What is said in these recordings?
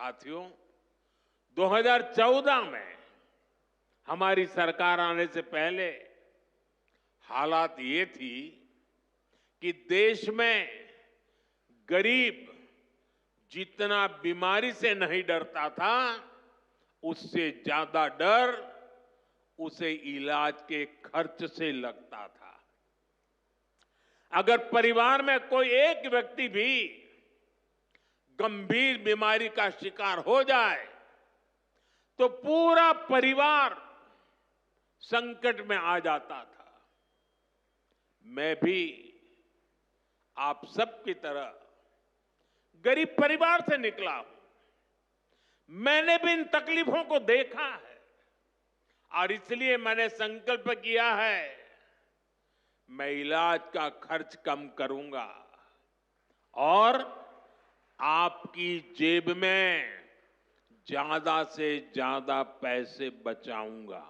साथियों, 2014 में हमारी सरकार आने से पहले हालात ये थी कि देश में गरीब जितना बीमारी से नहीं डरता था, उससे ज्यादा डर उसे इलाज के खर्च से लगता था। अगर परिवार में कोई एक व्यक्ति भी गंभीर बीमारी का शिकार हो जाए तो पूरा परिवार संकट में आ जाता था। मैं भी आप सबकी तरह गरीब परिवार से निकला हूं। मैंने भी इन तकलीफों को देखा है और इसलिए मैंने संकल्प किया है, मैं इलाज का खर्च कम करूंगा और आपकी जेब में ज्यादा से ज्यादा पैसे बचाऊंगा।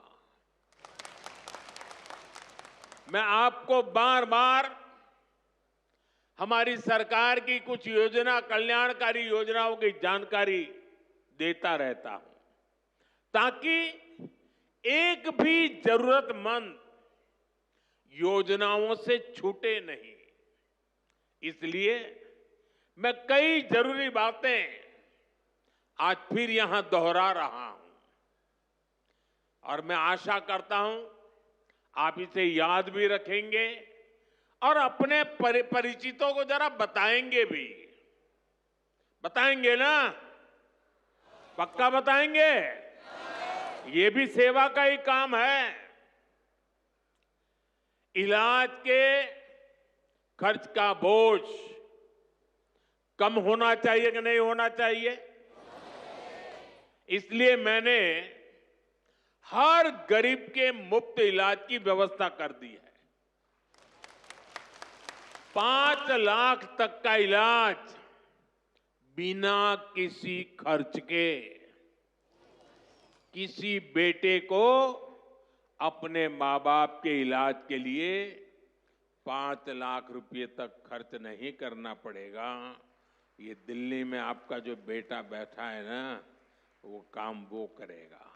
मैं आपको बार बार हमारी सरकार की कुछ कल्याणकारी योजनाओं की जानकारी देता रहता हूं, ताकि एक भी जरूरतमंद योजनाओं से छूटे नहीं। इसलिए मैं कई जरूरी बातें आज फिर यहां दोहरा रहा हूं और मैं आशा करता हूं आप इसे याद भी रखेंगे और अपने परिचितों को जरा बताएंगे भी। बताएंगे ना? पक्का बताएंगे? ये भी सेवा का ही काम है। इलाज के खर्च का बोझ कम होना चाहिए कि नहीं होना चाहिए? इसलिए मैंने हर गरीब के मुफ्त इलाज की व्यवस्था कर दी है। 5 लाख तक का इलाज बिना किसी खर्च के। किसी बेटे को अपने मां बाप के इलाज के लिए 5 लाख रुपए तक खर्च नहीं करना पड़ेगा। ये दिल्ली में आपका जो बेटा बैठा है ना, वो काम वो करेगा।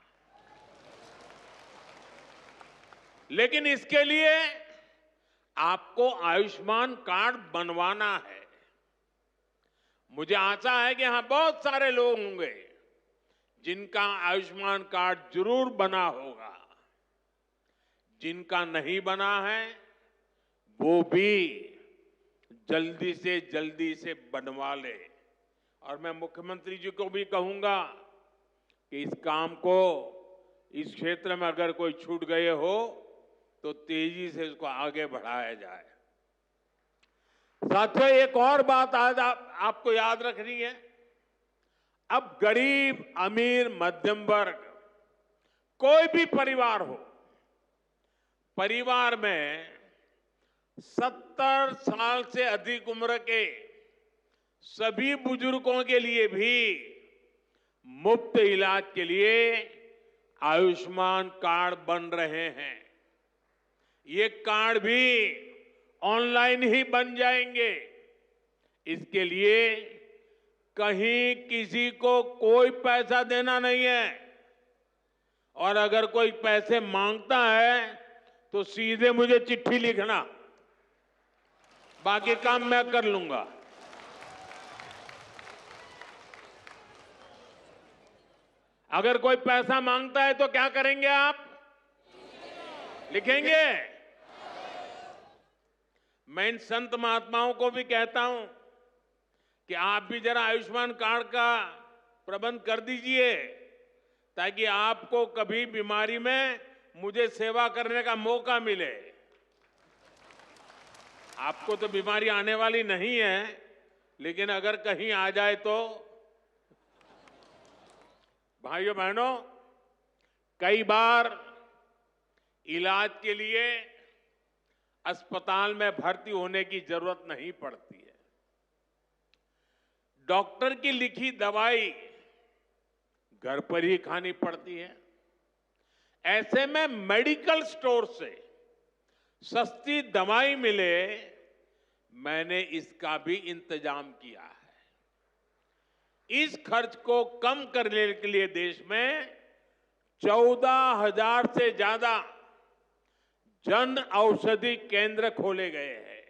लेकिन इसके लिए आपको आयुष्मान कार्ड बनवाना है। मुझे आशा है कि यहां बहुत सारे लोग होंगे जिनका आयुष्मान कार्ड जरूर बना होगा। जिनका नहीं बना है वो भी जल्दी से बनवा ले। और मैं मुख्यमंत्री जी को भी कहूंगा कि इस काम को, इस क्षेत्र में अगर कोई छूट गए हो तो तेजी से इसको आगे बढ़ाया जाए। साथियों, एक और बात आज आपको याद रखनी है। अब गरीब, अमीर, मध्यम वर्ग, कोई भी परिवार हो, परिवार में 70 साल से अधिक उम्र के सभी बुजुर्गों के लिए भी मुफ्त इलाज के लिए आयुष्मान कार्ड बन रहे हैं। ये कार्ड भी ऑनलाइन ही बन जाएंगे। इसके लिए कहीं किसी को कोई पैसा देना नहीं है और अगर कोई पैसे मांगता है तो सीधे मुझे चिट्ठी लिखना, बाकी काम मैं कर लूंगा। अगर कोई पैसा मांगता है तो क्या करेंगे आप? लिखेंगे? मैं इन संत महात्माओं को भी कहता हूं कि आप भी जरा आयुष्मान कार्ड का प्रबंध कर दीजिए, ताकि आपको कभी बीमारी में मुझे सेवा करने का मौका मिले। आपको तो बीमारी आने वाली नहीं है, लेकिन अगर कहीं आ जाए तो। भाइयों बहनों, कई बार इलाज के लिए अस्पताल में भर्ती होने की जरूरत नहीं पड़ती है। डॉक्टर की लिखी दवाई घर पर ही खानी पड़ती है। ऐसे में मेडिकल स्टोर से सस्ती दवाई मिले, मैंने इसका भी इंतजाम किया है। इस खर्च को कम करने के लिए देश में 14,000 से ज्यादा जन औषधि केंद्र खोले गए हैं।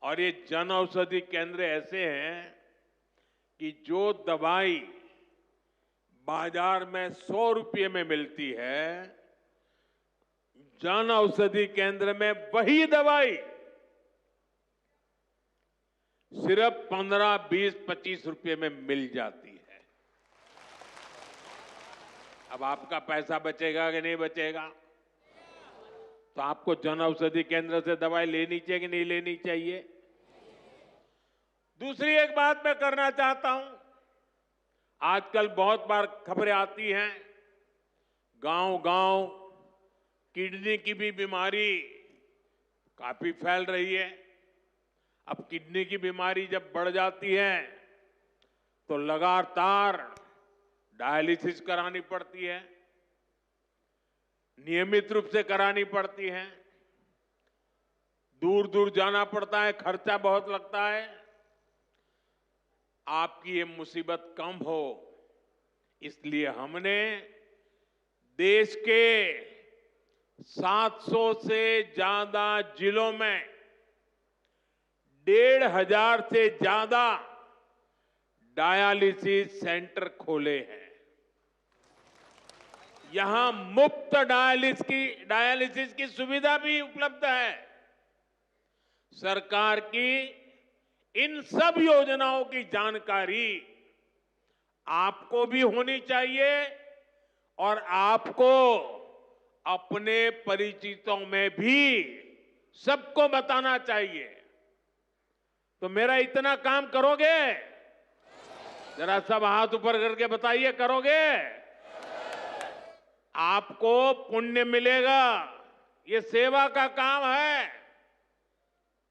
और ये जन औषधि केंद्र ऐसे हैं कि जो दवाई बाजार में 100 रुपये में मिलती है, जन औषधि केंद्र में वही दवाई सिर्फ 15, 20, 25 रुपये में मिल जाती है। अब आपका पैसा बचेगा कि नहीं बचेगा? तो आपको जन औषधि केंद्र से दवाई लेनी चाहिए कि नहीं लेनी चाहिए? दूसरी एक बात मैं करना चाहता हूं। आजकल बहुत बार खबरें आती हैं, गांव-गांव किडनी की भी बीमारी काफी फैल रही है। अब किडनी की बीमारी जब बढ़ जाती है तो लगातार डायलिसिस करानी पड़ती है, नियमित रूप से करानी पड़ती है, दूर दूर जाना पड़ता है, खर्चा बहुत लगता है। आपकी ये मुसीबत कम हो, इसलिए हमने देश के 700 से ज्यादा जिलों में 1,500 से ज्यादा डायलिसिस सेंटर खोले हैं। यहां मुफ्त डायलिसिस की सुविधा भी उपलब्ध है। सरकार की इन सब योजनाओं की जानकारी आपको भी होनी चाहिए और आपको अपने परिचितों में भी सबको बताना चाहिए। तो मेरा इतना काम करोगे? जरा सब हाथ ऊपर करके बताइए, करोगे? आपको पुण्य मिलेगा। ये सेवा का काम है।